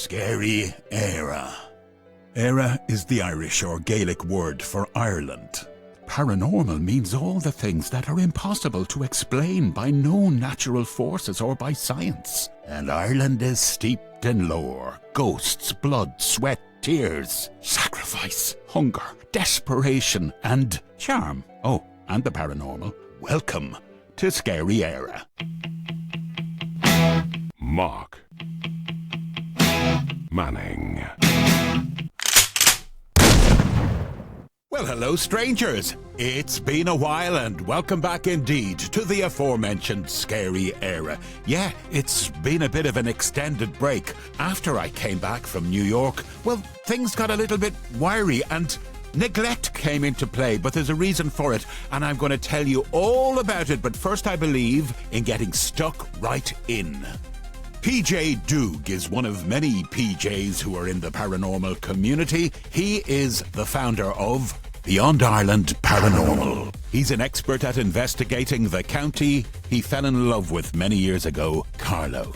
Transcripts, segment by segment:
Scary Éire. Éire is the Irish or Gaelic word for Ireland. Paranormal means all the things that are impossible to explain by known natural forces or by science. And Ireland is steeped in lore, ghosts, blood, sweat, tears, sacrifice, hunger, desperation, and charm. Oh, and the paranormal. Welcome to Scary Éire. Mark Manning. Well, hello, strangers. It's been a while, and welcome back indeed to the aforementioned Scary Éire. Yeah, it's been a bit of an extended break. After I came back from New York, well, things got a little bit wiry and neglect came into play, but there's a reason for it, and I'm going to tell you all about it. But first, I believe in getting stuck right in. P.J Dougg is one of many PJs who are in the paranormal community. He is the founder of Beyond Ireland Paranormal. He's an expert at investigating the county he fell in love with many years ago, Carlow.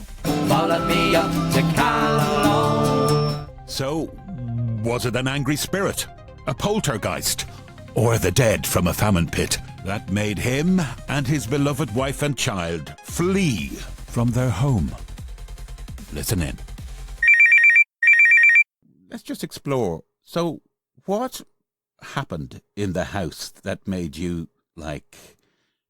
Follow me up to Carlow. So, was it an angry spirit, a poltergeist, or the dead from a famine pit that made him and his beloved wife and child flee from their home? Listen in. Let's just explore. So, what happened in the house that made you,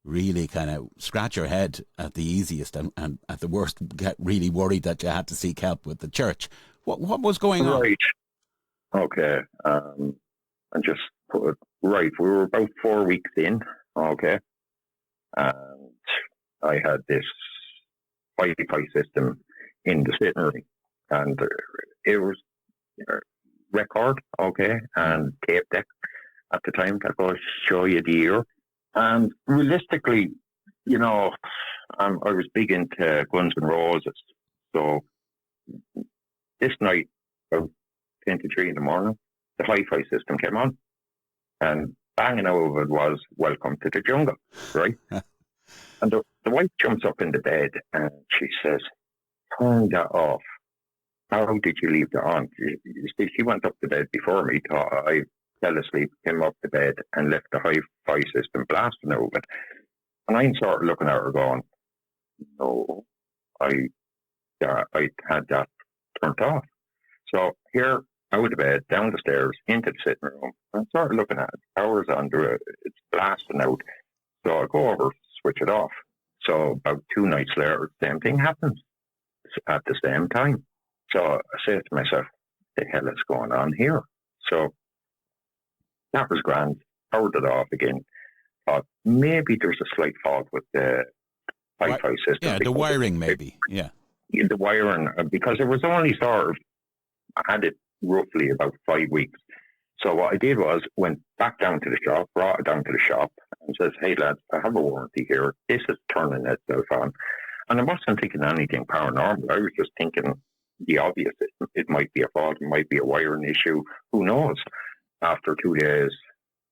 really kind of scratch your head at the easiest and at the worst get really worried that you had to seek help with the church? What was going on? Right. Okay. And just put it right. We were about 4 weeks in. Okay. And I had this Wi-Fi system in the sitting room, and it was record, okay, and tape deck at the time that goes show you the year. And realistically, I was big into Guns N' Roses. So this night, about 10 to 3 in the morning, the hi-fi system came on, and banging out of it was "Welcome to the Jungle," right? And the wife jumps up in the bed and she says, "Turn that off. How did you leave that on?" You see, she went up to bed before me, thought I fell asleep, came up to bed and left the hi-fi system blasting over it. And I'm sort of looking at her going, no, I had that turned off. So here, out of bed, down the stairs, into the sitting room, I'm sort of looking at it. Power's under it, it's blasting out. So I go over, switch it off. So about 2 nights later, same thing happens at the same time. So I said to myself, the hell is going on here? So that was grand. Powered it off again. Thought maybe there's a slight fault with the Wi-Fi system. Yeah, the wiring maybe. Yeah. The wiring, because it was only I had it roughly about 5 weeks. So what I did was went back down to the shop, brought it down to the shop and says, "Hey lads, I have a warranty here. This is turning itself on." And I wasn't thinking anything paranormal. I was just thinking the obvious. It might be a fault. It might be a wiring issue. Who knows? After 2 days,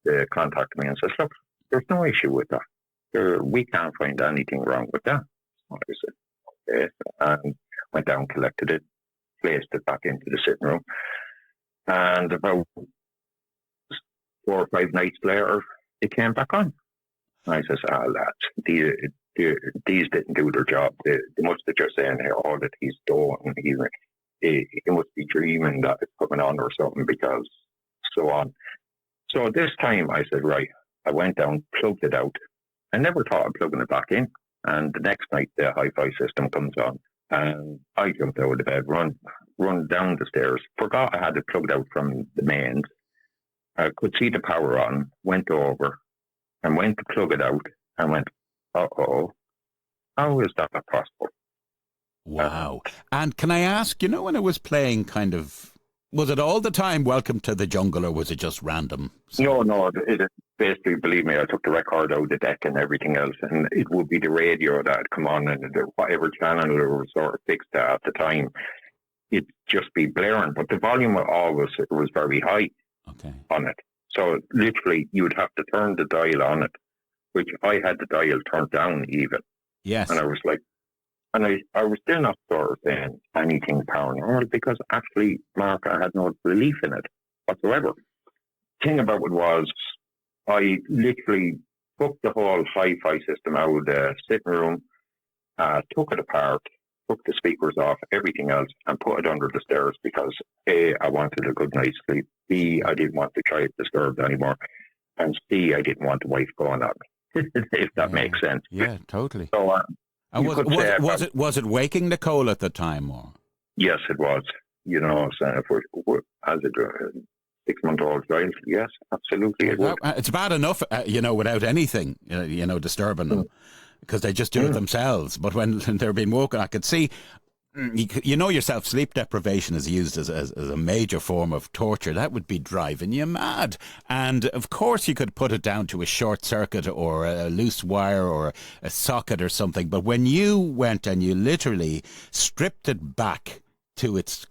they contacted me and says, "Look, there's no issue with that. We can't find anything wrong with that." So I said, "Okay." And went down, collected it, placed it back into the sitting room. And about 4 or 5 nights later, it came back on. And I says, lads, these didn't do their job. They must have just saying, "Hey, all that he's doing, he must be dreaming that it's coming on or something," because so on. So this time I said, right, I went down, plugged it out. I never thought of plugging it back in. And the next night, the hi-fi system comes on. And I jumped out of the bed, run down the stairs, forgot I had it plugged out from the mains. I could see the power on, went over and went to plug it out and went, uh-oh, how is that possible? Wow. And can I ask, when it was playing was it all the time "Welcome to the Jungle" or was it just random? No, it basically, believe me, I took the record out of the deck and everything else, and it would be the radio that had come on, and whatever channel it was sort of fixed at the time, it'd just be blaring, but the volume was very high on it. So literally, you would have to turn the dial on it, which I had the dial turned down even. Yes. And I was like, And I was still not sort of saying anything paranormal because actually, Mark, I had no belief in it whatsoever. Thing about it was, I literally took the whole hi-fi system out of the sitting room, took it apart, took the speakers off, everything else, and put it under the stairs because A, I wanted a good night's sleep, B, I didn't want the child disturbed anymore, and C, I didn't want the wife going at me, if that makes sense. Yeah, totally. So, and was it waking Nicole at the time, or? Yes, it was. You know, so as a 6-month-old child, yes, absolutely it would. It's bad enough, without anything, disturbing them, because they just do it themselves. But when they're being woken, I could see, yourself, sleep deprivation is used as a major form of torture. That would be driving you mad. And of course you could put it down to a short circuit or a loose wire or a socket or something. But when you went and you literally stripped it back to its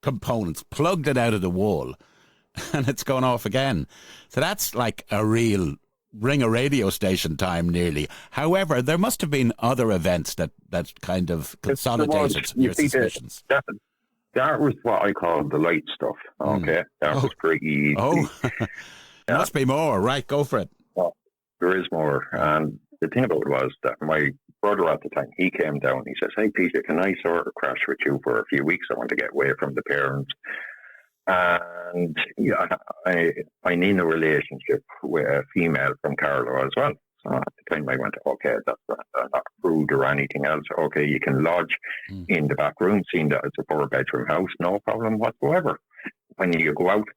components, plugged it out of the wall, and it's gone off again. So that's like a real ring a radio station time nearly. However, there must have been other events that kind of consolidated your suspicions. That was what I call the light stuff. Okay, that was pretty easy. Must be more. Right, go for it. Well, there is more. And the thing about it was that my brother at the time, he came down. He says, "Hey, Peter, can I sort of crash with you for a few weeks? I want to get away from the parents." And I need a relationship with a female from Carlow as well. So at the time I went, okay, that's not rude or anything else. Okay, you can lodge in the back room, seeing that it's a 4-bedroom house, no problem whatsoever. When you go out,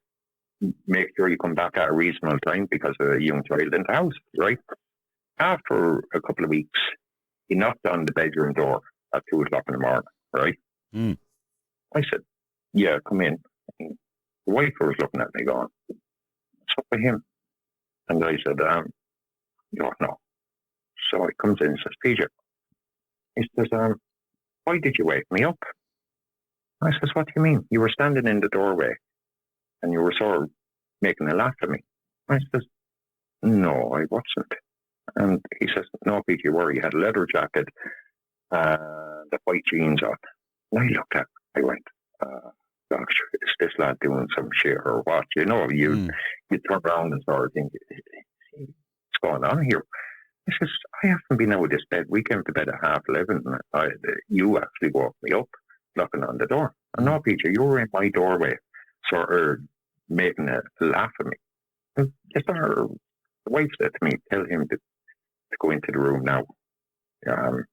make sure you come back at a reasonable time because of a young child in the house, right? After a couple of weeks, he knocked on the bedroom door at 2 o'clock in the morning, right? I said, yeah, come in. The wife was looking at me going, "What's up with him?" And I said, "Don't know." So he comes in and says, "PJ," he says, "why did you wake me up?" I says, "What do you mean? You were standing in the doorway and you were sort of making a laugh at me." I says, "No, I wasn't." And he says, "No, PJ, you were. You had a leather jacket and the white jeans on." And I looked at him. I went, "Gosh, is this lad doing some shit or what?" You turn around and sort of think, what's going on here? I says, "I haven't been out of this bed. We came to bed at 11:30 and you actually woke me up knocking on the door." "And no, Peter, you were in my doorway sort of making a laugh at me." And the wife said to me, "Tell him to go into the room now." And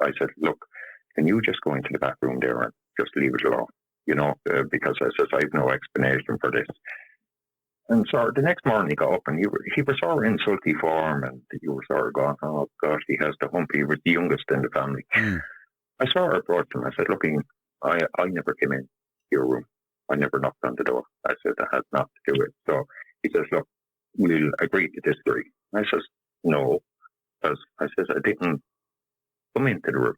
I said, "Look, can you just go into the back room there and just leave it alone?" Because I says, I have no explanation for this. And so the next morning he got up and he was sort of in sulky form and you were sort of going, "Oh gosh, he has the hump." He was the youngest in the family. I sort of approached him. I said, "Look, Ian, I never came in your room. I never knocked on the door." I said, "That has nothing to do with it." So he says, "Look, we'll agree to disagree." I says, "No," because I says, "I didn't come into the room."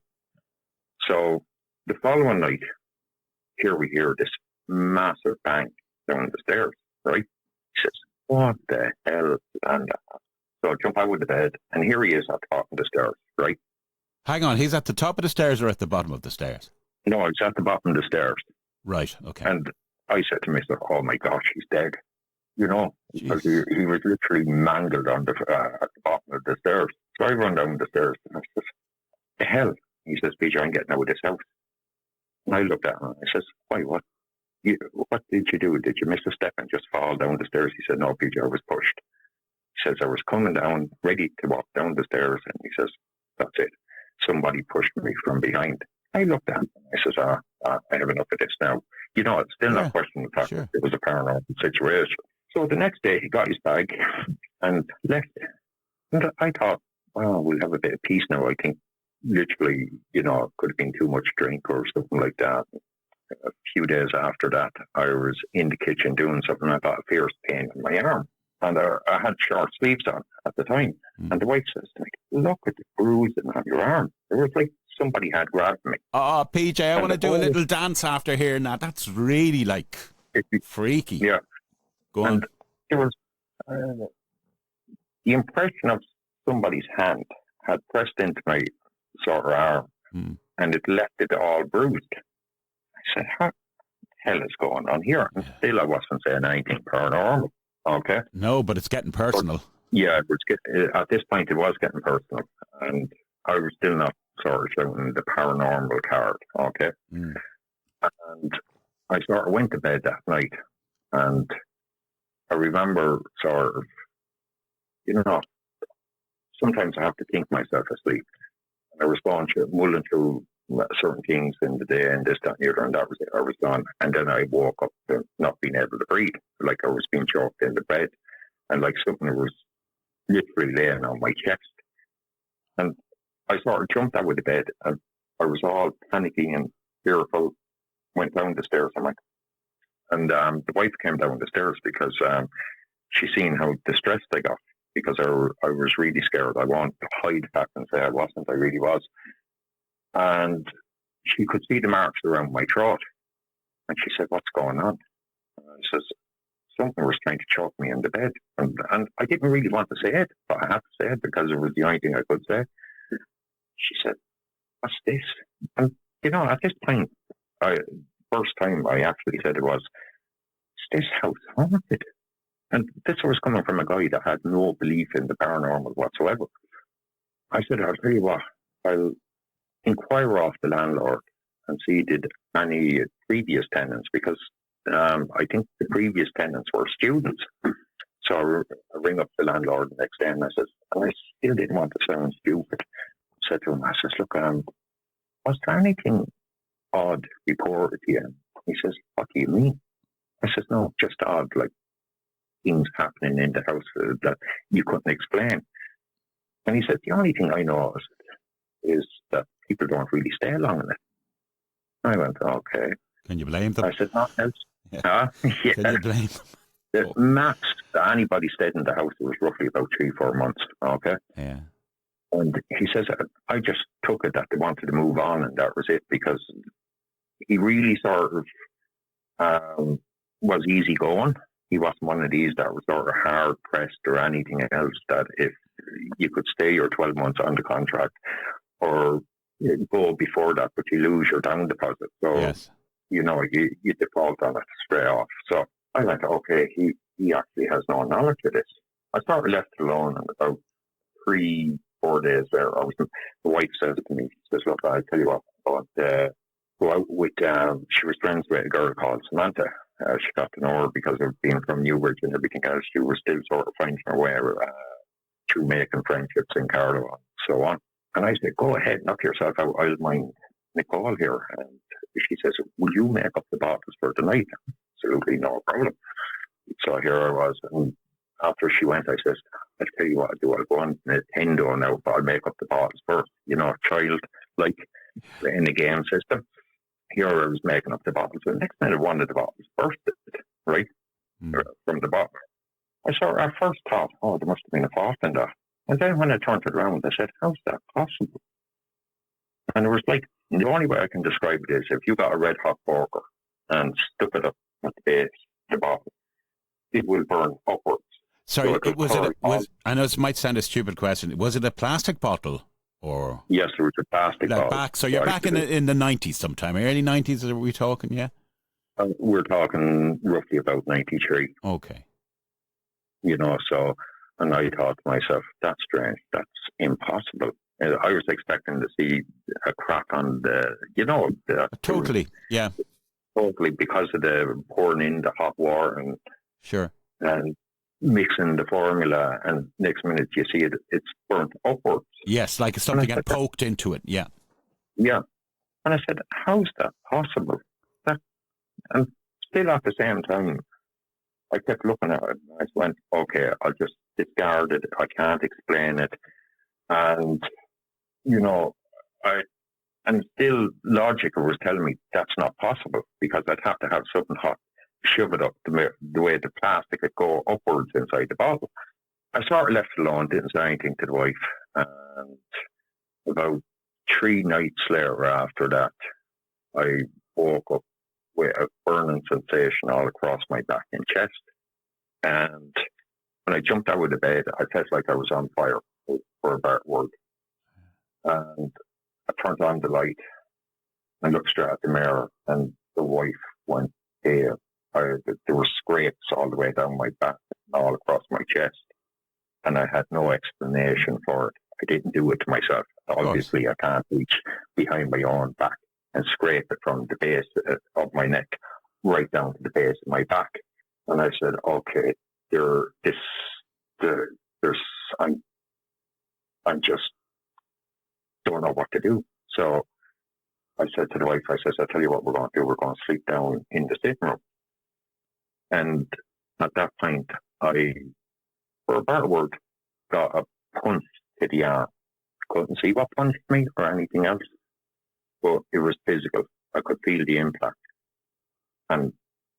So the following night, here we hear this massive bang down the stairs, right? He says, "What the hell?" And so I jump out of the bed, and here he is at the top of the stairs, right? Hang on, he's at the top of the stairs or at the bottom of the stairs? No, he's at the bottom of the stairs. Right, okay. And I said to myself, "Oh my gosh, he's dead." Because he was literally mangled on at the bottom of the stairs. So I run down the stairs, and I says, "The hell?" He says, "PJ, I'm getting out of this house." And I looked at him and I says, "Why, what did you do? Did you miss a step and just fall down the stairs?" He said, "No, PJ, I was pushed." He says, "I was coming down, ready to walk down the stairs." And he says, "That's it. Somebody pushed me from behind." I looked at him and I says, I have enough of this now. It's still not questioning the fact that it was a paranormal situation. So the next day he got his bag and left. And I thought, well, we'll have a bit of peace now. I think literally, it could have been too much drink or something like that. A few days after that, I was in the kitchen doing something. I got a fierce pain in my arm. And I had short sleeves on at the time. And the wife says to me, "Look at the bruising on your arm." It was like somebody had grabbed me. Oh, PJ, I want to do a little dance after here now. That's really freaky. Yeah. Go on. And it was the impression of somebody's hand had pressed into my sort of arm and it left it all bruised. I said, "How the hell is going on here?" And still, I wasn't saying anything paranormal. Okay. No, but it's getting personal. But, yeah, at this point, it was getting personal, and I was still not sort of shouting the paranormal card. Okay. And I sort of went to bed that night, and I remember sort of, sometimes I have to think myself asleep. And I was mulling through certain things in the day and this, that, and the other, and that was it. I was gone. And then I woke up to not being able to breathe, like I was being choked in the bed, and like something was literally laying on my chest. And I sort of jumped out of the bed, and I was all panicky and fearful, went down the stairs. And the wife came down the stairs because she seen how distressed I got, because I was really scared. I won't hide back and say I wasn't. I really was. And she could see the marks around my throat. And she said, "What's going on?" And I says, "Something was trying to choke me in the bed." And I didn't really want to say it, but I had to say it because it was the only thing I could say. She said, "What's this?" And, at this point, first time I actually said it was, "Is this house haunted?" And this was coming from a guy that had no belief in the paranormal whatsoever. I said, "I'll tell you what, I'll inquire off the landlord and see did any previous tenants," because I think the previous tenants were students. So I ring up the landlord the next day, and I said, and I still didn't want to sound stupid. I said to him, I says, "Look, was there anything odd reported to you?" He says, "What do you mean?" I says, "No, just odd, like things happening in the house that you couldn't explain." And he said, "The only thing I noticed is that people don't really stay long in it." I went, "Okay." Can you blame them? I said, "Nothing else." Yeah. Yeah. Can you blame them? The max that anybody stayed in the house was roughly about 3-4 months. Okay. Yeah. And he says, I just took it that they wanted to move on, and that was it, because he really sort of was easygoing. He wasn't one of these that was sort of hard pressed or anything else, that if you could stay your 12 months on the contract or go before that, but you lose your down deposit. So, yes. you default on it straight off. So I went, okay, he actually has no knowledge of this. I sort of left it alone, and about 3-4 days there, the wife says to me, she says, "Look, I'll tell you what, go out with," she was friends with a girl called Samantha. She got to know her because of being from Newbridge and everything else. She was still sort of finding her way through making friendships in Carlow and so on. And I said, "Go ahead, knock yourself out. I'll mind Nicole here." And she says, "Will you make up the bottles for the night?" Absolutely no problem. So here I was. And after she went, I says, "I'll tell you what I'll do. I'll go on Nintendo now, but I'll make up the bottles first." Child, like in the game system. Here I was making up the bottles. The next minute, one of the bottles bursted, right, from the bottle. I saw our first thought, "Oh, there must have been a fault in that." And then when I turned it around, I said, "How's that possible?" And it was like, the only way I can describe it is if you got a red hot poker and stuck it up at the base of the bottle, it will burn upwards. Sorry, I know this might sound a stupid question. Was it a plastic bottle? Or yes, there was a plastic bottle. So you're back in the 90s sometime, early 90s, are we talking, yeah? We're talking roughly about 93. Okay. So, and I thought to myself, that's strange, that's impossible. I was expecting to see a crack on totally, yeah. Totally, because of the pouring in the hot water and sure, and mixing the formula, and next minute you see it's burnt upwards. Yes, like something had poked into it. Yeah. Yeah. And I said, "How's that possible?" And still at the same time, I kept looking at it. I went, okay, I'll just discard it. I can't explain it. And, and still logic was telling me that's not possible, because I'd have to have something hot, shove it up the way the plastic would go upwards inside the bottle. I sort of left it alone, didn't say anything to the wife. And about 3 nights later after that, I woke up with a burning sensation all across my back and chest. And when I jumped out of the bed, I felt like I was on fire, for a better word. And I turned on the light, I looked straight at the mirror, and the wife went pale. There were scrapes all the way down my back, all across my chest, and I had no explanation for it. I didn't do it to myself. Obviously, I can't reach behind my own back and scrape it from the base of my neck right down to the base of my back. And I said, okay, I'm just don't know what to do. So I said to the wife, I tell you what we're going to do. We're going to sleep down in the sitting room. And at that point, I, for a better word, got a punch to the arm. Couldn't see what punched me or anything else, but it was physical. I could feel the impact. And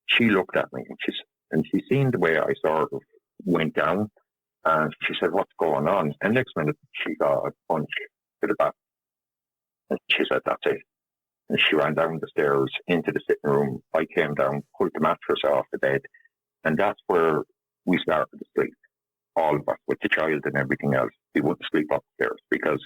she looked at me and she seen the way I sort of went down, and she said, what's going on? And next minute, she got a punch to the back. And she said, that's it. And she ran down the stairs into the sitting room. I came down, pulled the mattress off the bed, and that's where we started to sleep. All of us, with the child and everything else. We wouldn't sleep upstairs because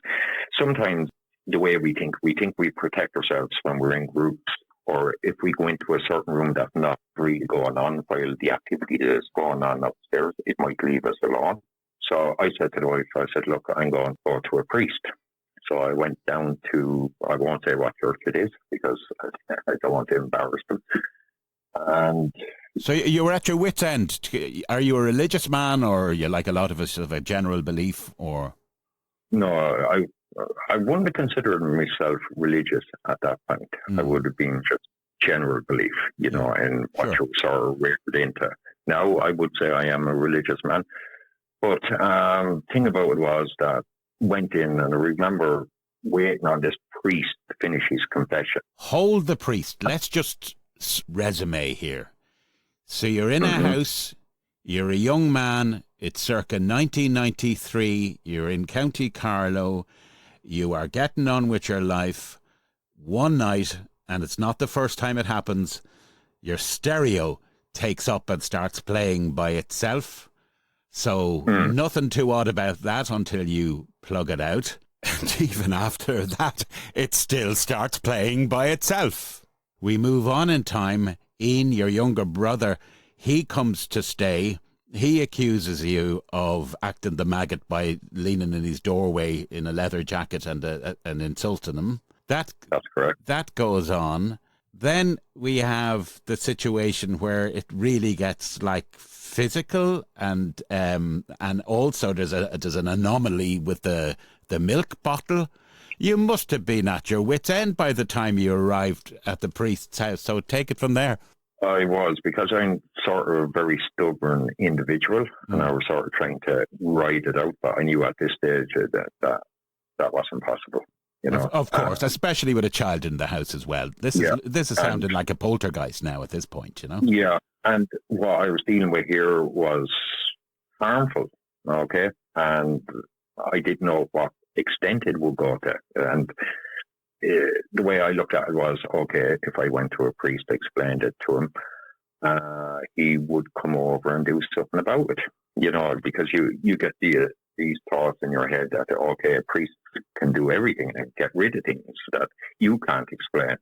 sometimes the way we think we protect ourselves when we're in groups, or if we go into a certain room that's not really going on while the activity that is going on upstairs, it might leave us alone. So I said to the wife, I said, look, I'm going to go to a priest. So I went down to, I won't say what church it is because I don't want to embarrass them. And so you were at your wit's end. Are you a religious man, or are you like a lot of us of a general belief? Or no, I wouldn't have considered myself religious at that point. I would have been just general belief, in what you sort of reared into. Now I would say I am a religious man, but thing about it was that went in, and I remember waiting on this priest to finish his confession. Hold the priest. Let's just resume here. So you're in a house, you're a young man, it's circa 1993, you're in County Carlow, you are getting on with your life. One night, and it's not the first time it happens, your stereo takes up and starts playing by itself. So nothing too odd about that until you plug it out. And even after that, it still starts playing by itself. We move on in time. Ian, your younger brother, he comes to stay. He accuses you of acting the maggot by leaning in his doorway in a leather jacket and insulting him. That's correct. That goes on. Then we have the situation where it really gets like physical, and also there's an anomaly with the milk bottle. You must have been at your wit's end by the time you arrived at the priest's house. So take it from there. I was, because I'm sort of a very stubborn individual, and I was sort of trying to ride it out, but I knew at this stage that wasn't possible. Of course, especially with a child in the house as well. This is sounding like a poltergeist now at this point, Yeah, and what I was dealing with here was harmful, okay? And I didn't know what extent it would go to. And the way I looked at it was, okay, if I went to a priest, explained it to him, he would come over and do something about it, because you get these thoughts in your head that, okay, a priest can do everything and get rid of things that you can't explain.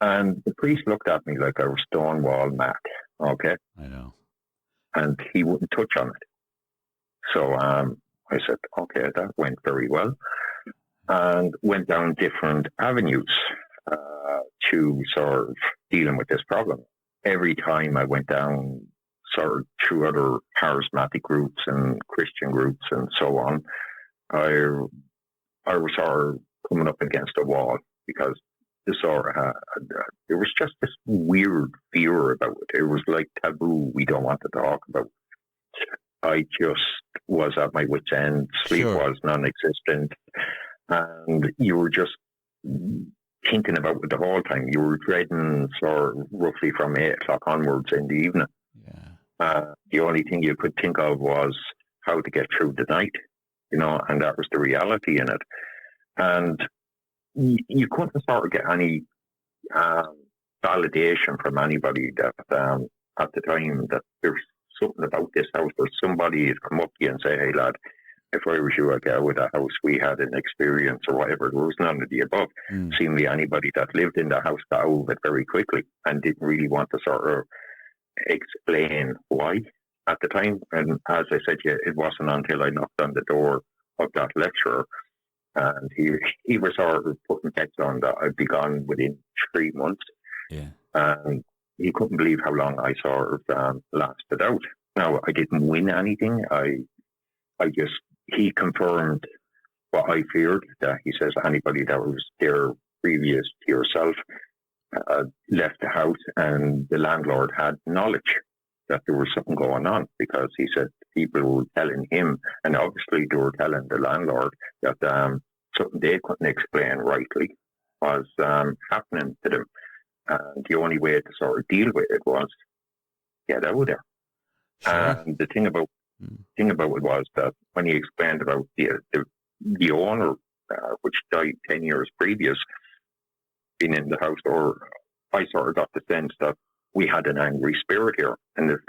And the priest looked at me like I was Stonewall Mac, okay? I know. And he wouldn't touch on it. So I said, okay, that went very well. And went down different avenues to sort of dealing with this problem. Every time I went down sort of through other charismatic groups and Christian groups and so on, I was sort of coming up against a wall, because there was just this weird fear about it. It was like taboo. We don't want to talk about it. I just was at my wit's end. Sleep was non-existent. And you were just thinking about it the whole time. You were dreading sort of roughly from 8 o'clock onwards in the evening. Yeah. The only thing you could think of was how to get through the night, and that was the reality in it. And you couldn't sort of get any validation from anybody that at the time that there's something about this house, or somebody has come up to you and say, hey lad, if I was you, I'd get out of the house. We had an experience or whatever. There was none of the above. Seemingly anybody that lived in the house got out of it very quickly and didn't really want to sort of explain why at the time. And as I said, it wasn't until I knocked on the door of that lecturer and he was sort of putting text on that I'd be gone within 3 months. Yeah. And he couldn't believe how long I sort of lasted out. Now, I didn't win anything. He confirmed what I feared, that he says anybody that was there previous to yourself left the house and the landlord had knowledge that there was something going on, because he said people were telling him, and obviously they were telling the landlord, that something they couldn't explain rightly was happening to them. And the only way to sort of deal with it was get out of there. Sure. And the thing about it was that when he explained about the owner, which died 10 years previous, being in the house, or I sort of got the sense that we had an angry spirit here. And if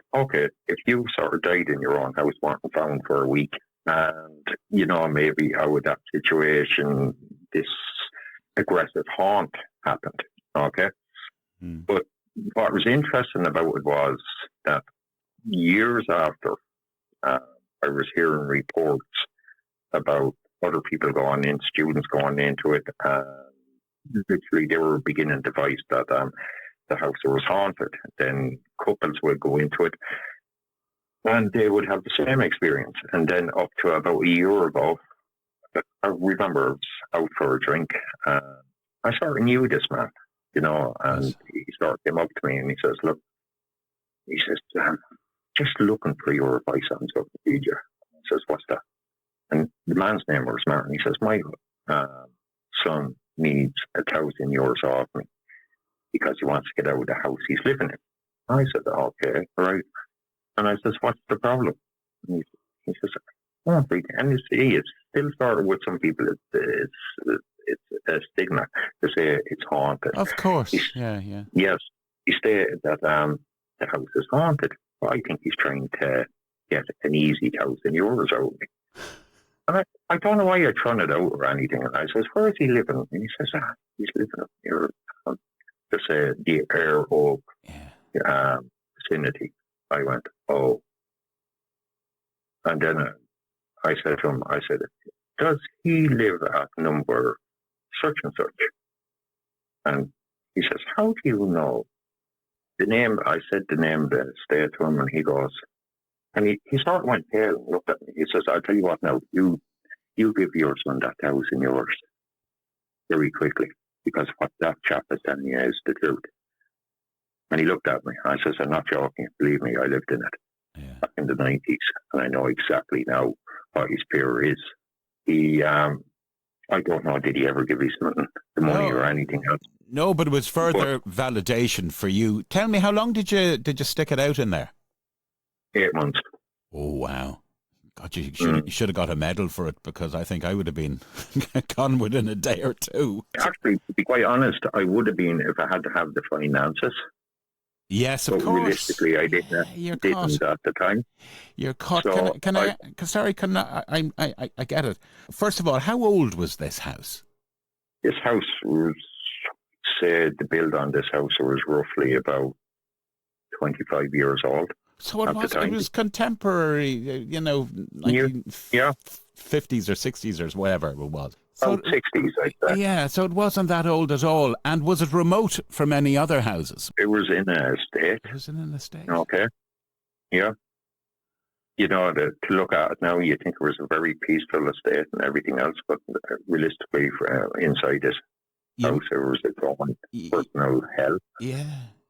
you sort of died in your own house, weren't found for a week, and, maybe out of that situation, this aggressive haunt happened, okay? But what was interesting about it was that years after, I was hearing reports about other people going in, students going into it, literally they were beginning to voice that the house was haunted. Then couples would go into it and they would have the same experience. And then up to about a year ago, I remember I was out for a drink. I sort of knew this man, and he sort of came up to me and he says, look, just looking for your advice on something, PJ. He says, what's that? And the man's name was Martin. He says, my son needs €1,000 off me because he wants to get out of the house he's living in. I said, okay, right. And I says, what's the problem? And he says, and you see, it's still sort of with some people, it's a stigma to say it's haunted. Of course, yeah. Yes, he stated that the house is haunted. Well, I think he's trying to get an easy €1,000 out of me. And I don't know why you're trying it out or anything. And I says, where is he living? And he says, he's living up near the Air Oak vicinity. I went, oh. And then I said to him, does he live at number such and such? And he says, how do you know? The name, I said the name of the estate to him, and he goes, and he sort of went pale and looked at me. He says, I'll tell you what now, you give your son that €1,000 very quickly, because what that chap is telling you is the truth. And he looked at me. I says, I'm not joking. Believe me, I lived in it back in the 90s, and I know exactly now what his fear is. He, I don't know, did he ever give his son the money or anything else? No, but it was further validation for you. Tell me, how long did you stick it out in there? 8 months. Oh, wow. God, you should have got a medal for it, because I think I would have been gone within a day or two. Actually, to be quite honest, I would have been if I had to have the finances. Yes, of course. Realistically, I didn't at the time. You're caught. So I get it. First of all, how old was this house? This house was, say, the build on this house was roughly about 25 years old. So it was contemporary, 50s or 60s or whatever it was. So, 60s, I'd say. Yeah, so it wasn't that old at all. And was it remote from any other houses? It was in an estate. It was in an estate. Okay. Yeah. To look at it now, you think it was a very peaceful estate and everything else, but realistically, inside this house, it was its own personal hell. Yeah.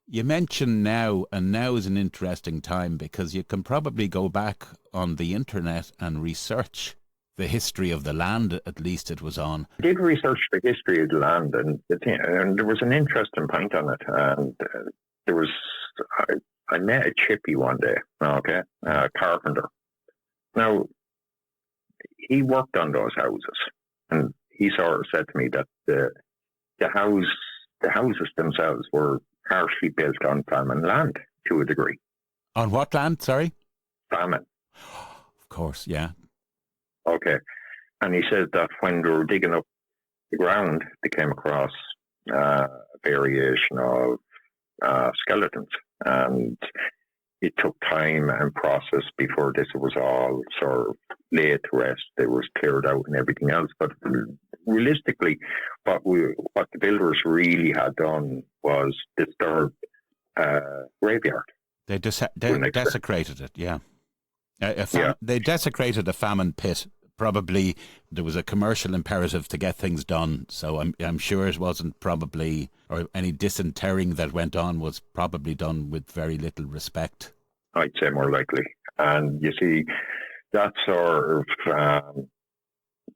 You mentioned now, and now is an interesting time, because you can probably go back on the internet and research the history of the land, at least it was on. I did research the history of the land, and there was an interesting point on it. And I met a chippy one day, okay, a carpenter. Now, he worked on those houses, and he sort of said to me that the houses themselves were partially built on famine land to a degree. On what land, sorry? Famine. Of course, yeah. Okay. And he said that when they were digging up the ground, they came across a variation of skeletons. And it took time and process before this was all sort of laid to rest. It was cleared out and everything else. But realistically, what the builders really had done was disturb graveyard. They desecrated it, yeah. They desecrated a famine pit. Probably there was a commercial imperative to get things done, so I'm sure it wasn't probably, or any disinterring that went on was probably done with very little respect. I'd say more likely. And you see, that sort of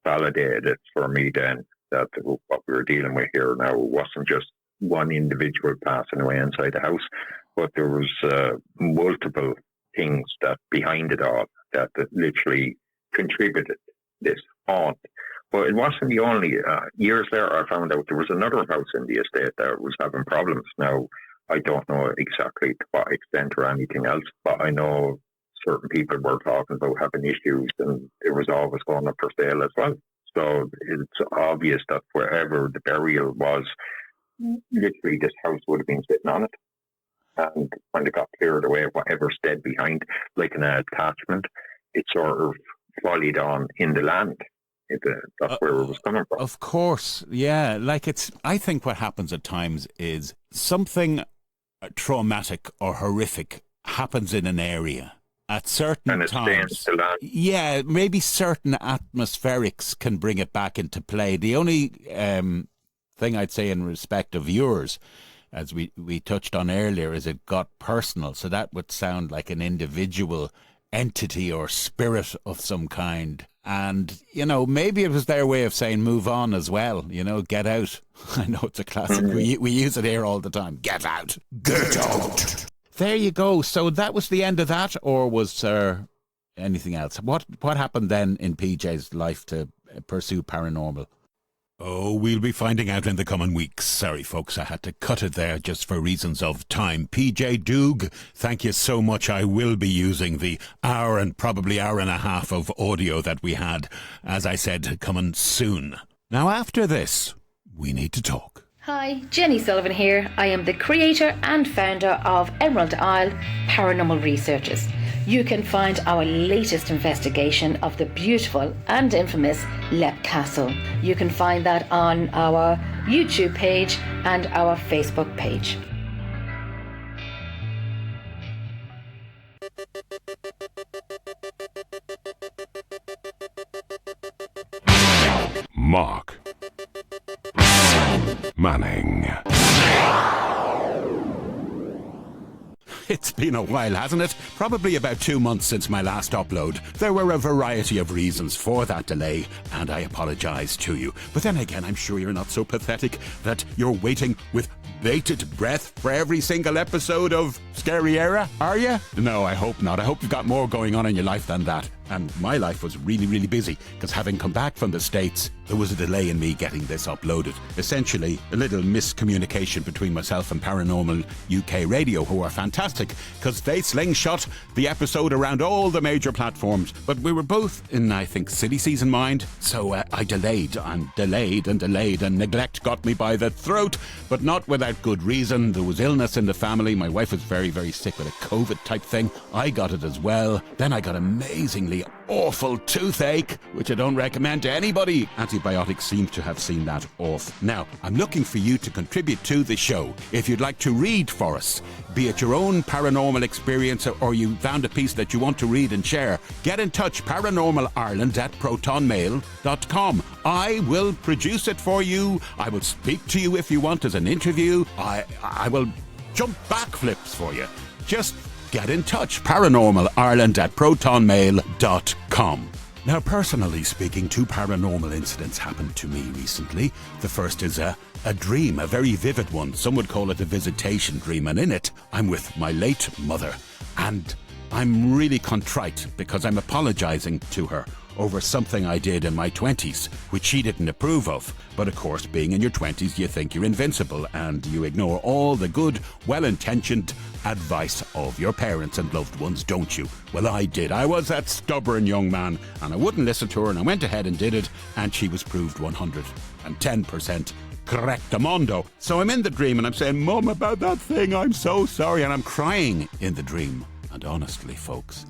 validated it for me then, that what we were dealing with here now wasn't just one individual passing away inside the house, but there was multiple things that behind it all that literally contributed this haunt. But it wasn't the only. Years later, I found out there was another house in the estate that was having problems. Now, I don't know exactly to what extent or anything else, but I know certain people were talking about having issues, and it was always going up for sale as well. So it's obvious that wherever the burial was, literally this house would have been sitting on it. And when it got cleared away, whatever stayed behind, like an attachment, it sort of volleyed on in the land. That's where it was coming from. Of course, yeah. I think what happens at times is something traumatic or horrific happens in an area at certain times. Yeah, maybe certain atmospherics can bring it back into play. The only thing I'd say in respect of yours, as we touched on earlier, is it got personal. So that would sound like an individual entity or spirit of some kind. And, maybe it was their way of saying move on as well, get out. I know it's a classic. We use it here all the time. Get out. Get out. There you go. So that was the end of that, or was there anything else? What happened then in PJ's life to pursue paranormal? Oh, we'll be finding out in the coming weeks. Sorry, folks, I had to cut it there just for reasons of time. P.J. Doug, thank you so much. I will be using the hour and probably hour and a half of audio that we had, as I said, coming soon. Now, after this, we need to talk. Hi, Jenny Sullivan here. I am the creator and founder of Emerald Isle Paranormal Researchers. You can find our latest investigation of the beautiful and infamous Leap Castle. You can find that on our YouTube page and our Facebook page. Mark Manning. It's been a while, hasn't it? Probably about 2 months since my last upload. There were a variety of reasons for that delay, and I apologise to you. But then again, I'm sure you're not so pathetic that you're waiting with bated breath for every single episode of Scary Era, are you? No, I hope not. I hope you've got more going on in your life than that. And my life was really, really busy, because having come back from the States, there was a delay in me getting this uploaded. Essentially, a little miscommunication between myself and Paranormal UK Radio, who are fantastic, because they slingshot the episode around all the major platforms. But we were both in, I think, silly season mind, so I delayed and delayed and delayed, and neglect got me by the throat, but not without good reason. There was illness in the family. My wife was very, very sick with a COVID type thing. I got it as well. Then I got amazingly awful toothache, which I don't recommend to anybody. Antibiotics seem to have seen that off. Now, I'm looking for you to contribute to the show. If you'd like to read for us, be it your own paranormal experience or you found a piece that you want to read and share, get in touch, paranormalireland at protonmail.com. I will produce it for you. I will speak to you if you want as an interview. I will jump backflips for you. Just get in touch, paranormalireland at protonmail.com. Now, personally speaking, 2 paranormal incidents happened to me recently. The first is a dream, a very vivid one. Some would call it a visitation dream, and in it, I'm with my late mother. And I'm really contrite because I'm apologising to her over something I did in my 20s, which she didn't approve of. But of course, being in your 20s, you think you're invincible and you ignore all the good, well-intentioned advice of your parents and loved ones, don't you? Well, I did. I was that stubborn young man, and I wouldn't listen to her, and I went ahead and did it, and she was proved 110% correctamundo. So I'm in the dream and I'm saying, Mum, about that thing, I'm so sorry, and I'm crying in the dream. And honestly, folks,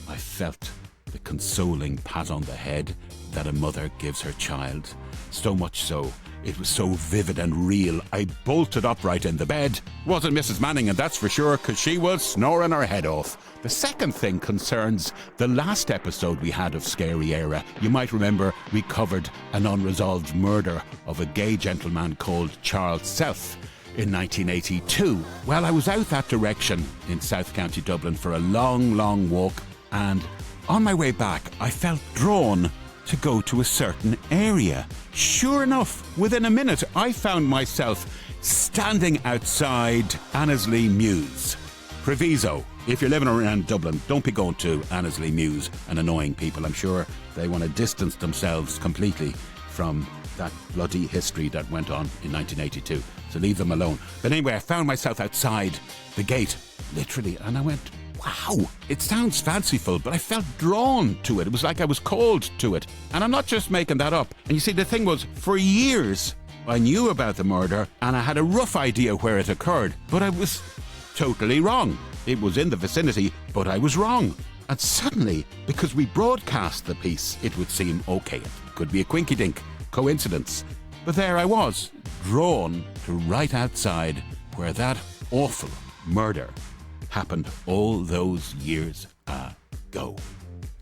I felt the consoling pat on the head that a mother gives her child. So much so, it was so vivid and real, I bolted upright in the bed. Wasn't Mrs. Manning, and that's for sure, because she was snoring her head off. The second thing concerns the last episode we had of Scary Era. You might remember we covered an unresolved murder of a gay gentleman called Charles South in 1982. Well, I was out that direction in South County Dublin for a long, long walk, and on my way back, I felt drawn to go to a certain area. Sure enough, within a minute, I found myself standing outside Annesley Mews. Proviso, if you're living around Dublin, don't be going to Annesley Mews and annoying people. I'm sure they want to distance themselves completely from that bloody history that went on in 1982. So leave them alone. But anyway, I found myself outside the gate, literally, and I went, wow, it sounds fanciful, but I felt drawn to it. It was like I was called to it. And I'm not just making that up. And you see, the thing was, for years, I knew about the murder and I had a rough idea where it occurred, but I was totally wrong. It was in the vicinity, but I was wrong. And suddenly, because we broadcast the piece, it would seem okay. It could be a quinky-dink coincidence. But there I was, drawn to right outside where that awful murder happened all those years ago.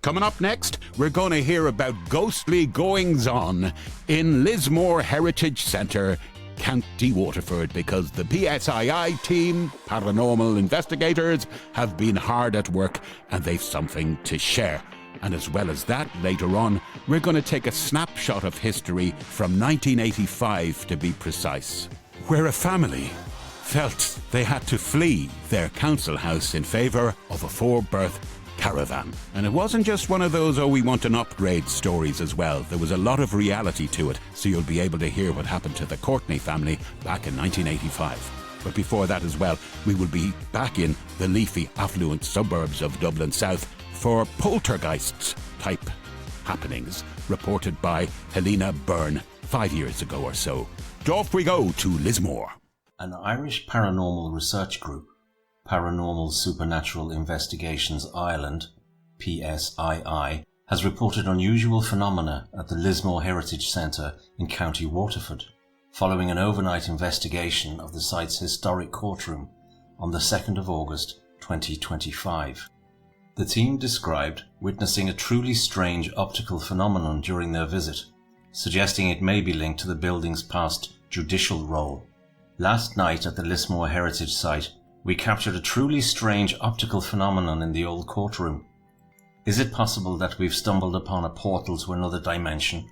Coming up next, we're going to hear about ghostly goings-on in Lismore Heritage Centre, County Waterford, because the PSII team, paranormal investigators, have been hard at work and they've something to share. And as well as that, later on, we're going to take a snapshot of history from 1985 to be precise, where a family felt they had to flee their council house in favour of a 4-berth caravan. And it wasn't just one of those, oh, we want an upgrade stories as well. There was a lot of reality to it, so you'll be able to hear what happened to the Courtney family back in 1985. But before that as well, we will be back in the leafy, affluent suburbs of Dublin South for poltergeists type happenings reported by Helena Byrne 5 years ago or so. Off we go to Lismore. An Irish paranormal research group, Paranormal Supernatural Investigations Ireland, PSII, has reported unusual phenomena at the Lismore Heritage Centre in County Waterford, following an overnight investigation of the site's historic courtroom on the 2nd of August 2025. The team described witnessing a truly strange optical phenomenon during their visit, suggesting it may be linked to the building's past judicial role. Last night at the Lismore Heritage site, we captured a truly strange optical phenomenon in the old courtroom. Is it possible that we've stumbled upon a portal to another dimension?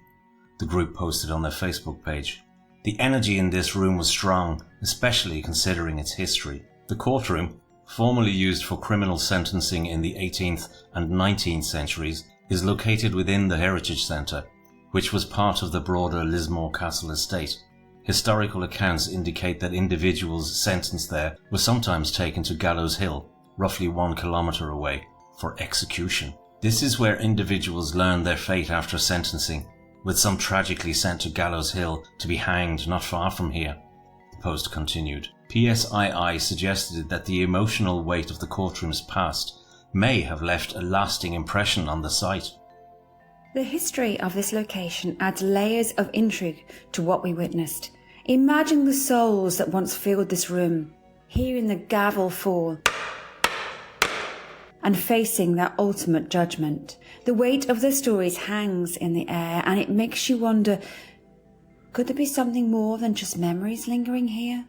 The group posted on their Facebook page. The energy in this room was strong, especially considering its history. The courtroom, formerly used for criminal sentencing in the 18th and 19th centuries, is located within the Heritage Centre, which was part of the broader Lismore Castle estate. Historical accounts indicate that individuals sentenced there were sometimes taken to Gallows Hill, roughly 1 kilometre away, for execution. This is where individuals learn their fate after sentencing, with some tragically sent to Gallows Hill to be hanged not far from here. The post continued. PSII suggested that the emotional weight of the courtroom's past may have left a lasting impression on the site. The history of this location adds layers of intrigue to what we witnessed. Imagine the souls that once filled this room, hearing the gavel fall and facing their ultimate judgment. The weight of their stories hangs in the air, and it makes you wonder, could there be something more than just memories lingering here?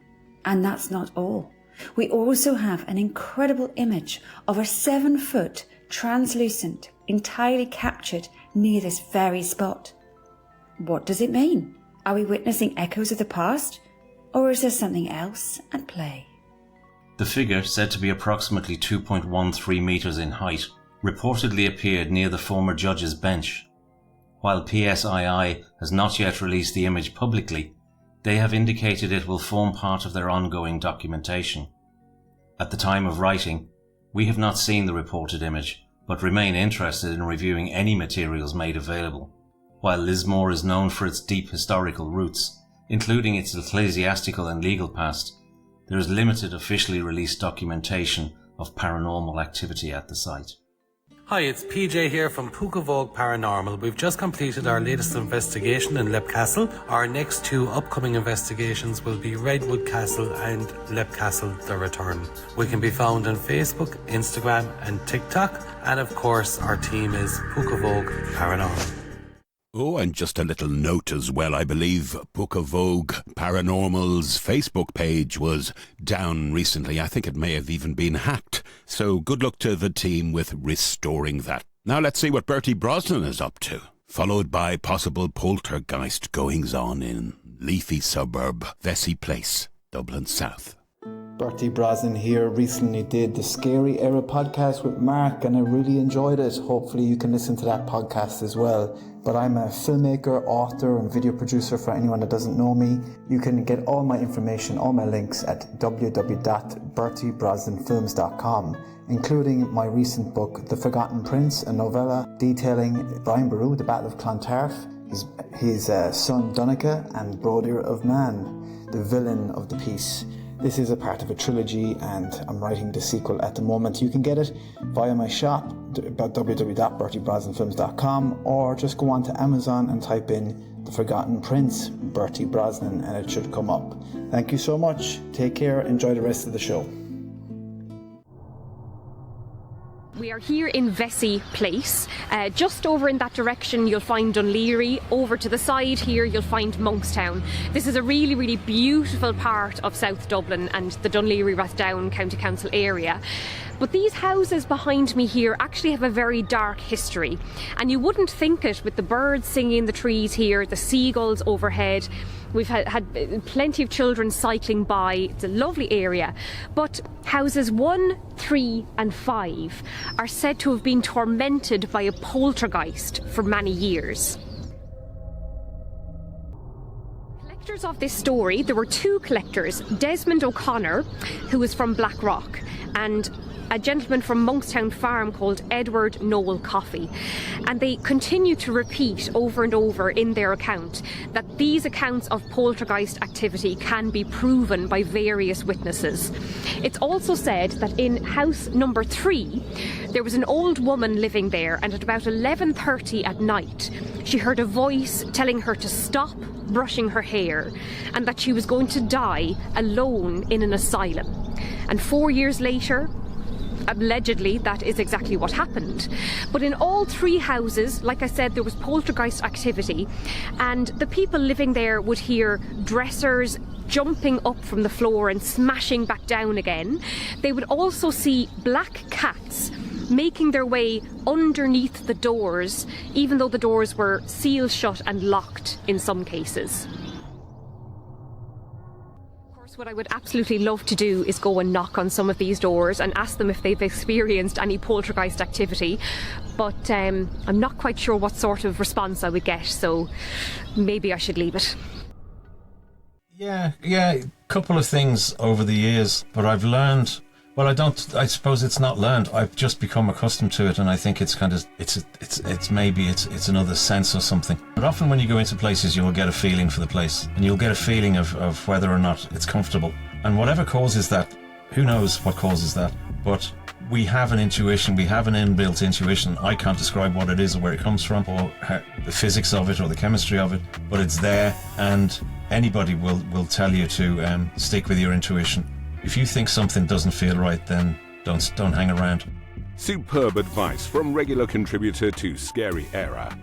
And that's not all. We also have an incredible image of a 7-foot translucent, entirely captured near this very spot. What does it mean? Are we witnessing echoes of the past? Or is there something else at play? The figure, said to be approximately 2.13 metres in height, reportedly appeared near the former judge's bench. While PSII has not yet released the image publicly, they have indicated it will form part of their ongoing documentation. At the time of writing, we have not seen the reported image, but remain interested in reviewing any materials made available. While Lismore is known for its deep historical roots, including its ecclesiastical and legal past, there is limited officially released documentation of paranormal activity at the site. Hi, it's PJ here from Pukavogue Paranormal. We've just completed our latest investigation in Leap Castle. Our next 2 upcoming investigations will be Redwood Castle and Leap Castle The Return. We can be found on Facebook, Instagram and TikTok. And of course, our team is Pukavogue Paranormal. Oh, and just a little note as well. I believe Pukavogue Paranormal's Facebook page was down recently. I think it may have even been hacked. So good luck to the team with restoring that. Now let's see what Bertie Brosnan is up to. Followed by possible poltergeist goings-on in leafy suburb, Vesey Place, Dublin South. Bertie Brosnan here. Recently did the Scary Era podcast with Mark and I really enjoyed it. Hopefully you can listen to that podcast as well. But I'm a filmmaker, author and video producer for anyone that doesn't know me. You can get all my information, all my links at www.bertiebrosnanfilms.com, including my recent book, The Forgotten Prince, a novella detailing Brian Boru, the Battle of Clontarf, his son Donegal and Brodier of Man, the villain of the piece. This is a part of a trilogy and I'm writing the sequel at the moment. You can get it via my shop, www.bertiebrosnanfilms.com, or just go on to Amazon and type in The Forgotten Prince, Bertie Brosnan, and it should come up. Thank you so much. Take care. Enjoy the rest of the show. We are here in Vesey Place. Just over in that direction you'll find Dun Laoghaire. Over to the side here you'll find Monkstown. This is a really, really beautiful part of South Dublin and the Dun Laoghaire Rathdown County Council area. But these houses behind me here actually have a very dark history. And you wouldn't think it with the birds singing in the trees here, the seagulls overhead. We've had plenty of children cycling by. It's a lovely area. But houses 1, 3 and 5 are said to have been tormented by a poltergeist for many years. Collectors of this story, there were 2 collectors, Desmond O'Connor, who was from Blackrock, and a gentleman from Monkstown Farm called Edward Noel Coffey. And they continue to repeat over and over in their account that these accounts of poltergeist activity can be proven by various witnesses. It's also said that in house number 3, there was an old woman living there, and at about 11:30 at night, she heard a voice telling her to stop brushing her hair and that she was going to die alone in an asylum. And 4 years later, allegedly, that is exactly what happened. But in all 3 houses, like I said, there was poltergeist activity, and the people living there would hear dressers jumping up from the floor and smashing back down again. They would also see black cats making their way underneath the doors, even though the doors were sealed shut and locked in some cases. What I would absolutely love to do is go and knock on some of these doors and ask them if they've experienced any poltergeist activity, but I'm not quite sure what sort of response I would get, so maybe I should leave it. Yeah, a couple of things over the years, but I've learned, well, I suppose it's not learned, I've just become accustomed to it, and I think it's kind of, it's maybe it's another sense or something. But often when you go into places, you'll get a feeling for the place, and you'll get a feeling of whether or not it's comfortable. And whatever causes that, who knows what causes that, but we have an intuition, we have an inbuilt intuition. I can't describe what it is or where it comes from, or the physics of it or the chemistry of it, but it's there, and anybody will tell you to stick with your intuition. If you think something doesn't feel right, then don't hang around. Superb advice from regular contributor to Scary Era,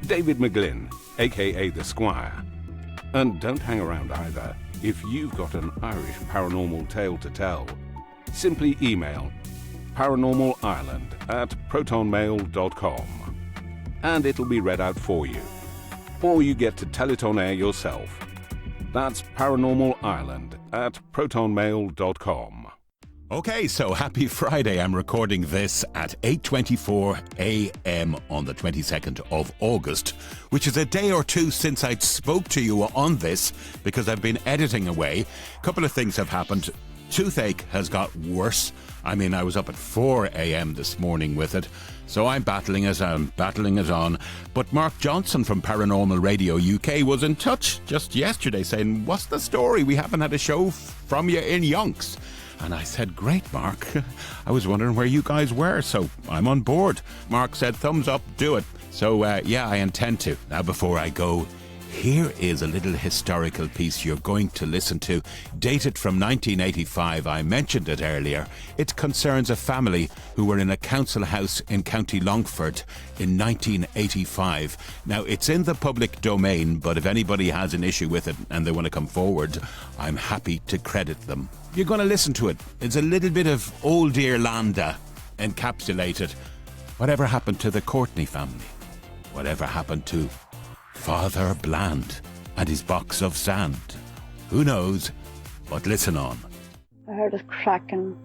David McGlynn, aka The Squire. And don't hang around either. If you've got an Irish paranormal tale to tell, simply email paranormalireland@protonmail.com and it'll be read out for you. Or you get to tell it on air yourself. That's paranormalireland@protonmail.com. Okay, so happy Friday. I'm recording this at 8:24 a.m. on the 22nd of August, which is a day or two since I spoke to you on this because I've been editing away. A couple of things have happened. Toothache has got worse. I mean, I was up at 4 a.m. this morning with it, so I'm battling it on. But Mark Johnson from Paranormal Radio UK was in touch just yesterday saying, what's the story? We haven't had a show from you in yonks. And I said, great, Mark. I was wondering where you guys were, so I'm on board. Mark said, thumbs up, do it. So, yeah, I intend to. Now, before I go, here is a little historical piece you're going to listen to, dated from 1985. I mentioned it earlier. It concerns a family who were in a council house in County Longford in 1985. Now, it's in the public domain, but if anybody has an issue with it and they want to come forward, I'm happy to credit them. You're going to listen to it. It's a little bit of Old Irlanda encapsulated. Whatever happened to the Courtney family? Whatever happened to Father Bland and his box of sand? Who knows? But listen on. I heard it cracking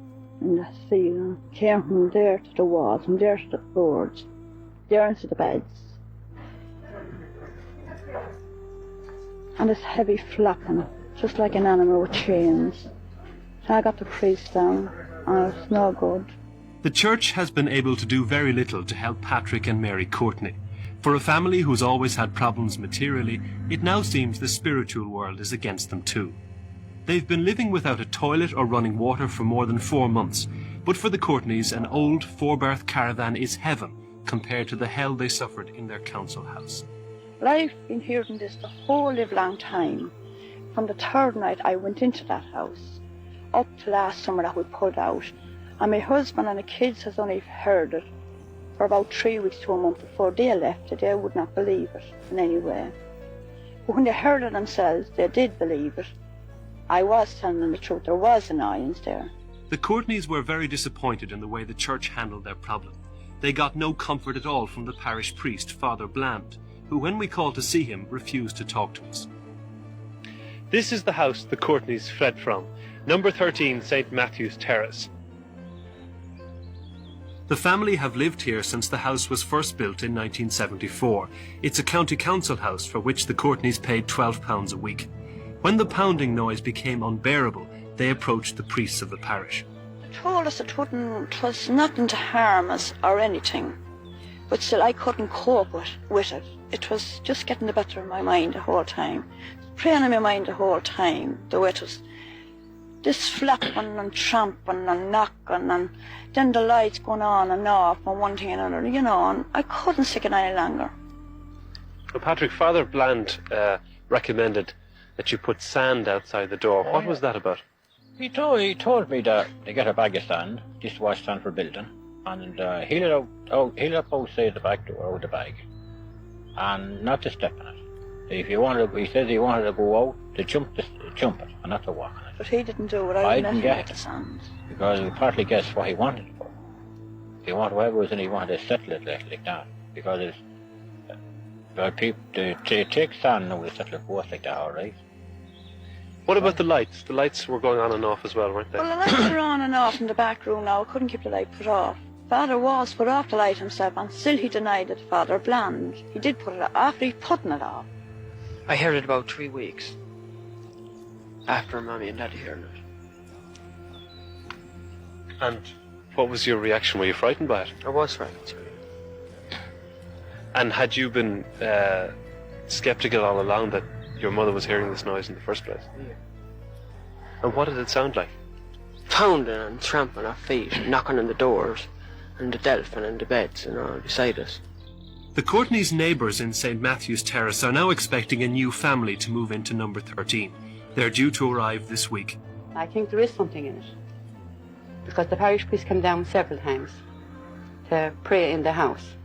in the ceiling. Came from there to the walls, from there to the boards, there into the beds. And this heavy flapping, just like an animal with chains. So I got the priest down, and it's no good. The church has been able to do very little to help Patrick and Mary Courtney. For a family who's always had problems materially, it now seems the spiritual world is against them too. They've been living without a toilet or running water for more than 4 months, but for the Courtneys, an old 4-berth caravan is heaven compared to the hell they suffered in their council house. Well, I've been hearing this the whole live long time. From the third night I went into that house, up to last summer that we pulled out, and my husband and the kids has only heard it for about 3 weeks to a month before they left it. They would not believe it in any way. But when they heard it themselves, they did believe it. I was telling them the truth. There was an audience there. The Courtneys were very disappointed in the way the church handled their problem. They got no comfort at all from the parish priest, Father Bland, who, when we called to see him, refused to talk to us. This is the house the Courtneys fled from, number 13 St. Matthew's Terrace. The family have lived here since the house was first built in 1974. It's a county council house for which the Courtneys paid £12 a week. When the pounding noise became unbearable, they approached the priests of the parish. They told us it was nothing to harm us or anything, but still I couldn't cope with it. It was just getting the better of my mind the whole time, praying in my mind the whole time, the way it was this flapping and tramping and knocking, and then the lights going on and off and one thing and another, you know, and I couldn't stick it any longer. Well, Patrick, Father Bland recommended that you put sand outside the door. What was that about? He told me that to get a bag of sand, dishwash sand for building, and he'll up outside the back door with the bag, and not to step in it. If you wanted, he said he wanted to go out to jump it, and not to walk on it. But he didn't do it. I didn't get the sand. Because we partly guessed what he wanted it for. He wanted whatever was in, he wanted to settle it like that. Because it's people to take sand now to settle it both like that, all right. What about the lights? The lights were going on and off as well, weren't they? Well, the lights were on and off in the back room now. I couldn't keep the light put off. Father Walls put off the light himself, and still he denied it. Father Bland, he did put it off after he putting it off. I heard it about 3 weeks after Mommy and Daddy heard it. And what was your reaction? Were you frightened by it? I was frightened. And had you been sceptical all along that your mother was hearing this noise in the first place? Yeah. And what did it sound like? Pounding and tramping our feet, knocking on the doors, and the delphine and the beds and all beside us. The Courtneys' neighbours in St. Matthew's Terrace are now expecting a new family to move into number 13. They're due to arrive this week. I think there is something in it, because the parish priest came down several times to pray in the house,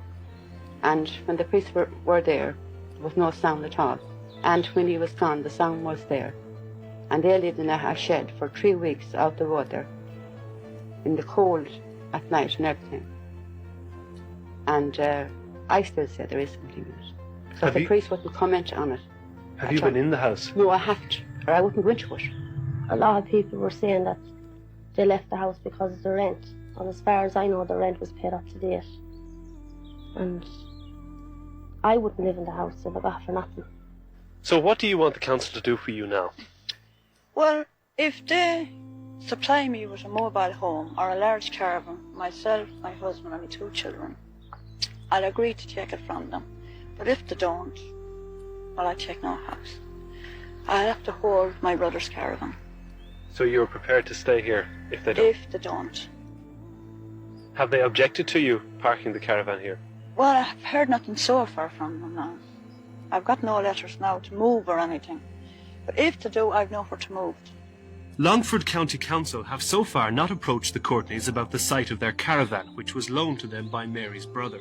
and when the priests were there was no sound at all, and when he was gone the sound was there, and they lived in a shed for 3 weeks out the road there, in the cold at night and everything, and I still say there is something in it, because the priest wouldn't comment on it. Have you been in the house? No, I haven't, or I wouldn't go into it. A lot of people were saying that they left the house because of the rent. And as far as I know, the rent was paid up to date. And I wouldn't live in the house if I got for nothing. So what do you want the council to do for you now? Well, if they supply me with a mobile home or a large caravan, myself, my husband and my 2 children, I'll agree to take it from them. But if they don't, well, I take no house. I'll have to hold my brother's caravan. So you're prepared to stay here if they don't? If they don't. Have they objected to you parking the caravan here? Well, I've heard nothing so far from them now. I've got no letters now to move or anything. But if they do, I've nowhere to move. Longford County Council have so far not approached the Courtneys about the site of their caravan, which was loaned to them by Mary's brother.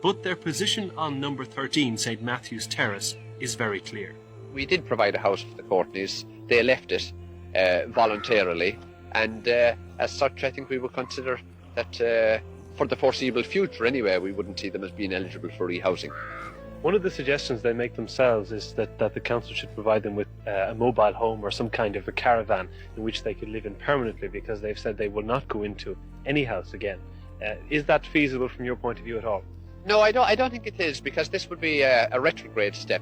But their position on number 13 St Matthew's Terrace is very clear. We did provide a house for the Courtneys. They left it voluntarily, and as such I think we would consider that for the foreseeable future anyway, we wouldn't see them as being eligible for rehousing. One of the suggestions they make themselves is that the council should provide them with a mobile home or some kind of a caravan in which they could live in permanently, because they've said they will not go into any house again. Is that feasible from your point of view at all? No, I don't think it is, because this would be a retrograde step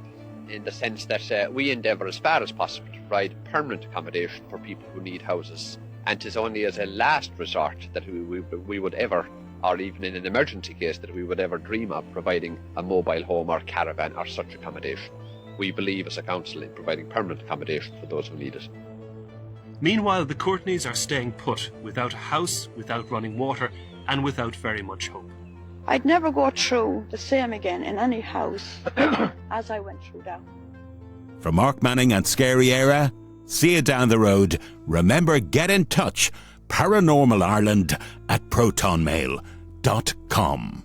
in the sense that we endeavour as far as possible to provide permanent accommodation for people who need houses, and 'tis only as a last resort that we would ever, or even in an emergency case, that we would ever dream of providing a mobile home or caravan or such accommodation. We believe as a council in providing permanent accommodation for those who need it. Meanwhile, the Courtneys are staying put, without a house, without running water, and without very much hope. I'd never go through the same again in any house as I went through that. From Mark Manning and Scary Era, see you down the road. Remember, get in touch. Paranormal Ireland at protonmail.com.